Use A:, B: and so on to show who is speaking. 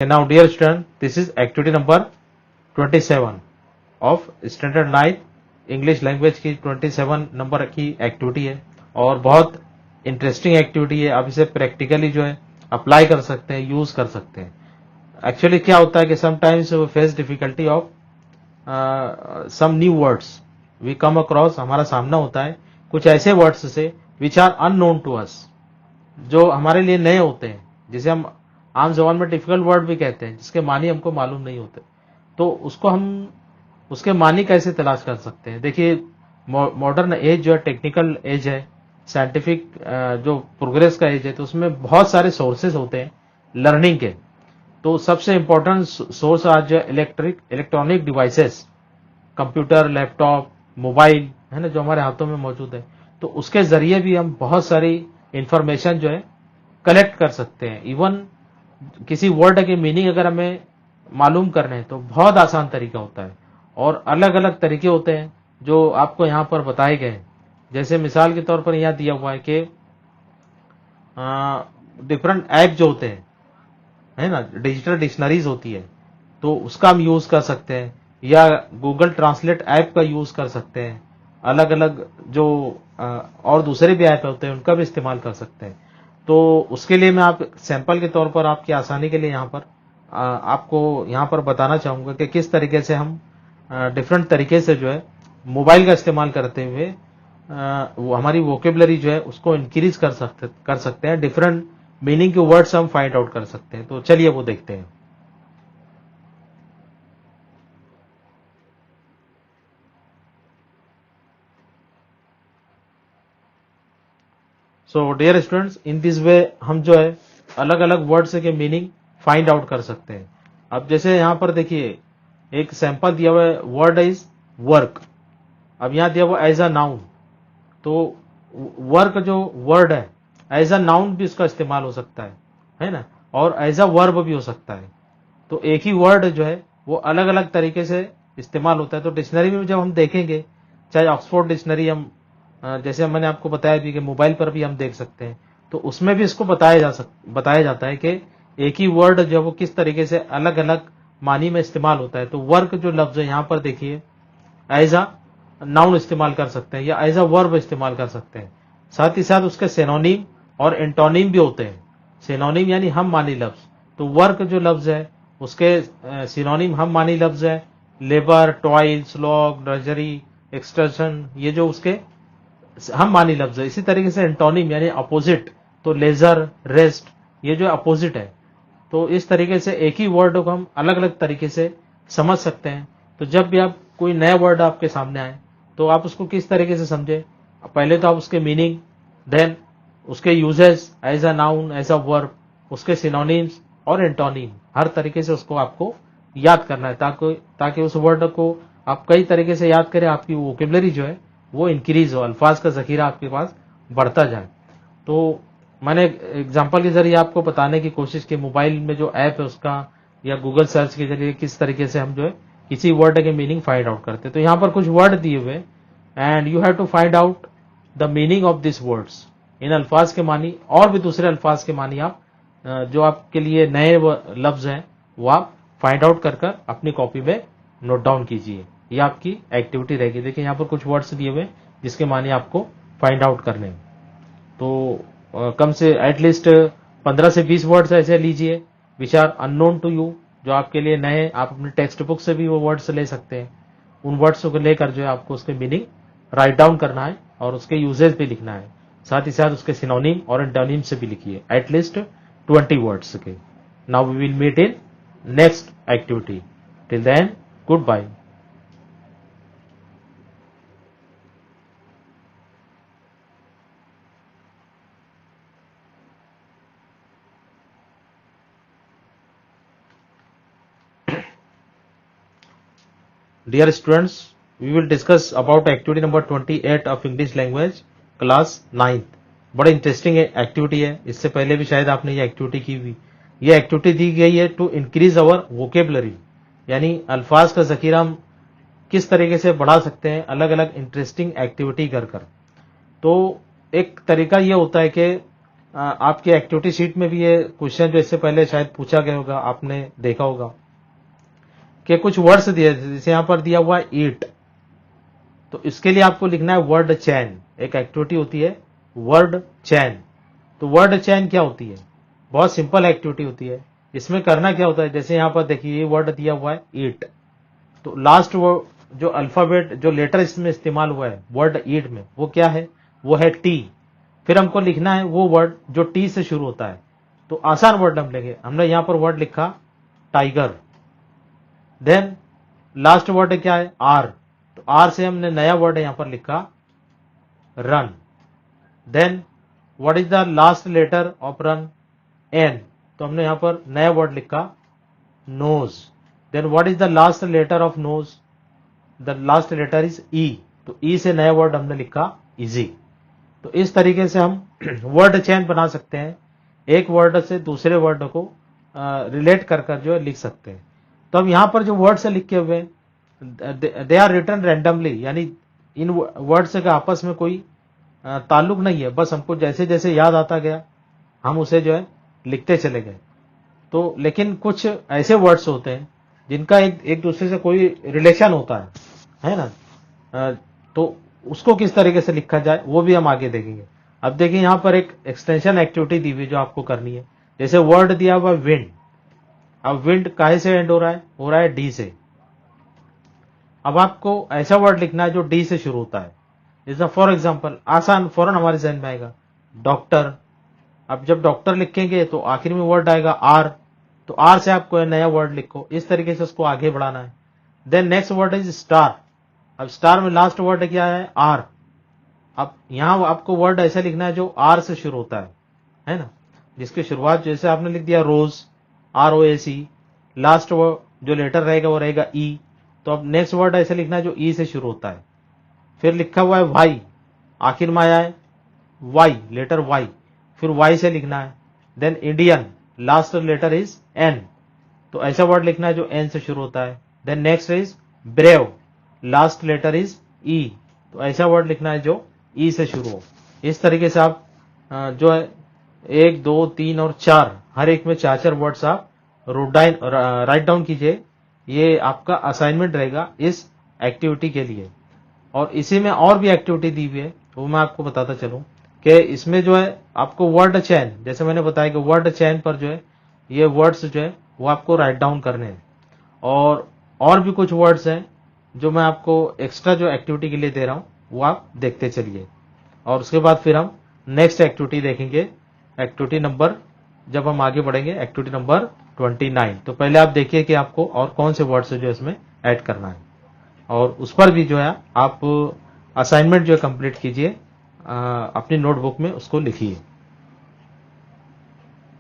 A: Now, dear student, this is activity number 27 of standard 9 English language की 27 number की activity है और बहुत इंटरेस्टिंग एक्टिविटी है। आप इसे प्रैक्टिकली जो है अप्लाई कर सकते हैं, यूज कर सकते हैं। एक्चुअली क्या होता है कि sometimes we face difficulty of some new words we come across, हमारा सामना होता है कुछ ऐसे वर्ड्स से which are unknown to us, जो हमारे लिए नए होते हैं, जिसे हम आम जबान में डिफिकल्ट वर्ड भी कहते हैं, जिसके मानी हमको मालूम नहीं होते। तो उसको हम उसके मानी कैसे तलाश कर सकते हैं। देखिए, मॉडर्न एज जो है टेक्निकल एज है, साइंटिफिक जो प्रोग्रेस का एज है, तो उसमें बहुत सारे सोर्सेज होते हैं लर्निंग के। तो सबसे इंपॉर्टेंट सोर्स आज electronic devices, computer, laptop, mobile है ना, जो हमारे हाथों में मौजूद है। तो उसके जरिए भी हम बहुत सारी इंफॉर्मेशन जो है कलेक्ट कर सकते हैं। इवन किसी वर्ड के मीनिंग अगर हमें मालूम करने हैं तो बहुत आसान तरीका होता है, और अलग अलग तरीके होते हैं जो आपको यहाँ पर बताए गए हैं। जैसे मिसाल के तौर पर यहाँ दिया हुआ है कि डिफरेंट ऐप जो होते हैं, है ना, डिजिटल डिक्शनरीज होती है, तो उसका हम यूज कर सकते हैं, या गूगल ट्रांसलेट ऐप का यूज कर सकते हैं। अलग अलग जो और दूसरे भी ऐप होते हैं उनका भी इस्तेमाल कर सकते हैं। तो उसके लिए मैं आप सैंपल के तौर पर आपकी आसानी के लिए यहाँ पर आपको यहाँ पर बताना चाहूंगा कि किस तरीके से हम डिफरेंट तरीके से जो है मोबाइल का इस्तेमाल करते हुए वो हमारी वोकेबलरी जो है उसको इंक्रीज कर सकते हैं। डिफरेंट मीनिंग के वर्ड्स हम फाइंड आउट कर सकते हैं। तो चलिए वो देखते हैं। So dear students, in this way हम जो है अलग अलग वर्ड्स के मीनिंग फाइंड आउट कर सकते हैं। अब जैसे यहां पर देखिए एक सैंपल दिया हुआ है, वर्ड इज वर्क। अब यहां दिया हुआ एज अ नाउन, तो वर्क जो वर्ड है एज अ नाउन भी उसका इस्तेमाल हो सकता है ना, और एज अ वर्ब भी हो सकता है। तो एक ही वर्ड जो है वो अलग अलग तरीके से इस्तेमाल होता है। तो डिक्शनरी में जब हम देखेंगे, चाहे ऑक्सफोर्ड डिक्शनरी हम जैसे मैंने आपको बताया भी कि मोबाइल पर भी हम देख सकते हैं, तो उसमें भी इसको बताया जाता है कि एक ही वर्ड जो वो किस तरीके से अलग अलग मानी में इस्तेमाल होता है। तो वर्क जो लफ्ज है यहाँ पर देखिए एज अ नाउन इस्तेमाल कर सकते हैं या एज अ वर्ब इस्तेमाल कर सकते हैं। साथ ही साथ उसके सिनोनिम और एंटोनिम भी होते हैं। सिनोनिम यानी हम मानी लफ्ज, तो वर्क जो लफ्ज है उसके सिनोनिम हम मानी लफ्ज है labour, toil, slog, drudgery, extortion, ये जो उसके हम मानी लफ्ज है। इसी तरीके से एंटोनिम यानी अपोजिट, तो लेजर, रेस्ट, ये जो अपोजिट है। तो इस तरीके से एक ही वर्ड को हम अलग अलग तरीके से समझ सकते हैं। तो जब भी आप कोई नया वर्ड आपके सामने आए तो आप उसको किस तरीके से समझे, पहले तो आप उसके मीनिंग, देन उसके usages as a noun, as a verb, उसके सिनोनिम्स और एंटोनिम, हर तरीके से उसको आपको याद करना है, ताकि उस वर्ड को आप कई तरीके से याद करें, आपकी वोकेबलरी जो है वो इंक्रीज हो, अल्फाज का जखीरा आपके पास बढ़ता जाए। तो मैंने एग्जांपल के जरिए आपको बताने की कोशिश की मोबाइल में जो ऐप है उसका, या गूगल सर्च के जरिए किस तरीके से हम जो है किसी वर्ड के मीनिंग फाइंड आउट करते हैं। तो यहाँ पर कुछ वर्ड दिए हुए and you have to find out the meaning of this words. इन अल्फाज के मानी और भी दूसरे अल्फाज के मानी आप जो आपके लिए नए लफ्ज हैं वो आप फाइंड आउट कर अपनी कॉपी में नोट डाउन कीजिए। ये आपकी एक्टिविटी रहेगी। देखिए यहाँ पर कुछ वर्ड्स दिए हुए जिसके मानी आपको फाइंड आउट करने हैं। तो कम से एटलीस्ट 15 से 20 वर्ड्स ऐसे लीजिए which are unknown to you, जो आपके लिए नए। आप अपने टेक्स्ट बुक से भी वो वर्ड्स ले सकते हैं। उन वर्ड्स को लेकर जो है आपको उसके मीनिंग राइट डाउन करना है और उसके यूजेज भी लिखना है। साथ ही साथ उसके सिनोनिम और एंटोनिम से भी लिखिए, एटलीस्ट 20 वर्ड्स के। Now we will meet in next activity. Till then, good bye. Dear students, we will discuss about activity number 28 of English language class 9th। बड़ा इंटरेस्टिंग एक्टिविटी है। इससे पहले भी शायद आपने ये एक्टिविटी की हुई। ये एक्टिविटी दी गई है टू इंक्रीज अवर वोकेबलरी, यानी अल्फाज का जखीरा हम किस तरीके से बढ़ा सकते हैं अलग अलग इंटरेस्टिंग एक्टिविटी कर। तो एक तरीका ये होता है कि आपके एक्टिविटी शीट में भी ये क्वेश्चन जो इससे पहले शायद पूछा गया होगा, आपने देखा होगा कि कुछ वर्ड्स दिए, जैसे यहां पर दिया हुआ है ईट, तो इसके लिए आपको लिखना है वर्ड चैन। एक एक्टिविटी होती है वर्ड चैन। तो वर्ड चैन क्या होती है? बहुत सिंपल एक्टिविटी होती है। इसमें करना क्या होता है, जैसे यहां पर देखिए ये वर्ड दिया हुआ है ईट, तो लास्ट वो जो अल्फाबेट जो लेटर इसमें इस्तेमाल हुआ है वर्ड ईट में, वो क्या है? वो है टी। फिर हमको लिखना है वो वर्ड जो टी से शुरू होता है। तो आसान वर्ड हम लेंगे, हमने यहां पर वर्ड लिखा टाइगर। देन लास्ट वर्ड क्या है? आर। तो आर से हमने नया वर्ड यहां पर लिखा run. Then what is the last letter of run? N. तो हमने यहां पर नया वर्ड लिखा nose. Then what is the last letter of nose? The last letter is E. तो ई से नया वर्ड हमने लिखा इजी। तो इस तरीके से हम वर्ड चेन बना सकते हैं, एक वर्ड से दूसरे वर्ड को रिलेट कर कर जो है लिख सकते हैं। तो हम यहां पर जो वर्ड्स लिखे हुए दे आर रिटन रैंडमली, यानी इन वर्ड्स का आपस में कोई ताल्लुक नहीं है, बस हमको जैसे जैसे याद आता गया हम उसे जो है लिखते चले गए। तो लेकिन कुछ ऐसे वर्ड्स होते हैं जिनका एक दूसरे से कोई रिलेशन होता है ना? तो उसको किस तरीके से लिखा जाए वो भी हम आगे देखेंगे। अब देखिए यहां पर एक एक्सटेंशन एक्टिविटी दी हुई जो आपको करनी है। जैसे वर्ड दिया हुआ विंड, अब विंड काहे से एंड हो रहा है? हो रहा है डी से। अब आपको ऐसा वर्ड लिखना है जो डी से शुरू होता है। जैसे फॉर एग्जाम्पल, आसान फौरन हमारे जहन में आएगा डॉक्टर। अब जब डॉक्टर लिखेंगे तो आखिर में वर्ड आएगा आर, तो आर से आपको नया वर्ड लिखो, इस तरीके से उसको आगे बढ़ाना है। Then next word is star. अब स्टार में लास्ट वर्ड क्या है? आर। अब यहां आपको वर्ड ऐसा लिखना है जो आर से शुरू होता है ना? जिसकी शुरुआत जैसे आपने लिख दिया रोज, ROAC, लास्ट वर्ड जो लेटर रहेगा वो रहेगा ई। तो अब नेक्स्ट वर्ड ऐसा लिखना है जो ई से शुरू होता है। फिर लिखा हुआ है वाई, आखिर में आया है वाई, लेटर वाई, फिर वाई से लिखना है। Then Indian, last letter is N, तो ऐसा वर्ड लिखना है जो एन से शुरू होता है। Then next is brave, last letter is E, तो ऐसा वर्ड लिखना है जो ई से शुरू हो। इस तरीके से आप जो है 1, 2, 3 और 4, हर एक में 4-4 वर्ड्स आप राइट डाउन कीजिए। ये आपका असाइनमेंट रहेगा इस एक्टिविटी के लिए। और इसी में और भी एक्टिविटी दी हुई है, वो मैं आपको बताता चलूं कि इसमें जो है आपको वर्ड चैन, जैसे मैंने बताया कि वर्ड चैन पर जो है ये वर्ड्स जो है वो आपको राइट डाउन करने हैं। और भी कुछ वर्ड्स हैं जो मैं आपको एक्स्ट्रा जो एक्टिविटी के लिए दे रहा हूं वो आप देखते चलिए। और उसके बाद फिर हम नेक्स्ट एक्टिविटी देखेंगे, एक्टिविटी नंबर, जब हम आगे बढ़ेंगे एक्टिविटी नंबर 29। तो पहले आप देखिए कि आपको और कौन से वर्ड्स जो इसमें ऐड करना है, और उस पर भी जो है आप असाइनमेंट जो है कंप्लीट कीजिए, अपनी नोटबुक में उसको लिखिए।